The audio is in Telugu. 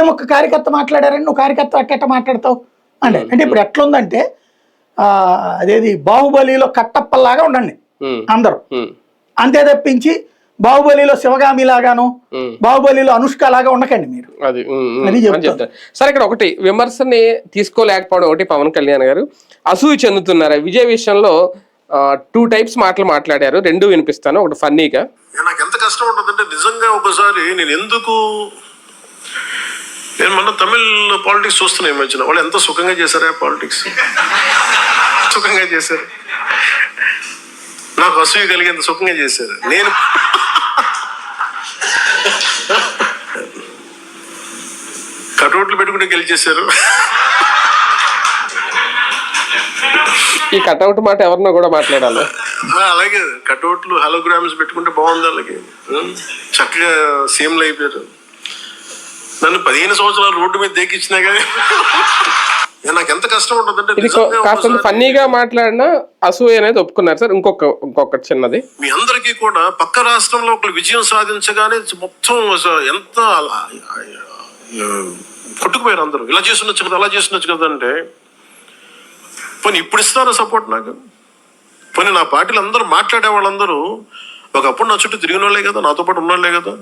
ఉదయం ఒక కార్యకర్త మాట్లాడారని నువ్వు కార్యకర్త అట్ట మాట్లాడతావు అంటే అంటే ఇప్పుడు ఎట్లుందంటే అదేది బాహుబలిలో కట్టప్పల్లాగా ఉండండి అందరూ, అంతే తప్పించి బాహుబలిలో శివగామి లాగాను బాహుబలిలో అనుష్క లాగా ఉండకండి మీరు. అది చెప్తారు. సరే, ఇక్కడ ఒకటి విమర్శని తీసుకోలేకపోవడం ఒకటి, పవన్ కళ్యాణ్ గారు అసూయ చెందుతున్నారు విజయ్ విషయంలో 2 టైప్స్ మాటలు మాట్లాడారు, 2 వినిపిస్తాను. ఒకటి ఫన్నీగా, నాకు ఎంత కష్టం ఉంటుందంటే నిజంగా ఒకసారి నేను మొన్న తమిళ్ పాలిటిక్స్ చూస్తున్నా ఈ మధ్యన, వాళ్ళు ఎంత సుఖంగా చేశారా పాలిటిక్స్, సుఖంగా చేశారు, నాకు అసూయ కలిగేంత సుఖంగా చేశారు. నేను కటౌట్లు పెట్టుకుంటే గెలిచేశారు. ఈ కటౌట్ మాట ఎవరినో కూడా మాట్లాడాలి. అలాగే కటౌట్లు హలోగ్రామ్స్ పెట్టుకుంటే బాగుంది, అలాగే చక్కగా సీఎంలు అయిపోయారు. నన్ను 15 సంవత్సరాలు రోడ్డు మీద దేకిచ్చినా కానీ నాకు ఎంత కష్టం ఉంటుందంటే, కాస్త ఫన్నీగా మాట్లాడినా అసూయ అనేది ఒప్పుకున్నారు సార్. ఇంకొక చిన్నది, మీ అందరికీ కూడా పక్క రాష్ట్రంలో ఒకరు విజయం సాధించగానే మొత్తం ఎంత కొట్టుకుపోయారు అందరూ, ఇలా చేస్తుండొచ్చు కదా అలా చేస్తుండొచ్చు కదా అంటే, పోనీ ఇప్పుడు ఇస్తారా సపోర్ట్ నాకు? పోనీ నా పార్టీలు అందరూ మాట్లాడే వాళ్ళందరూ ఒకప్పుడు నా చుట్టూ తిరిగిన వాళ్ళే కదా, నాతో పాటు ఉన్నోళ్ళే కదా.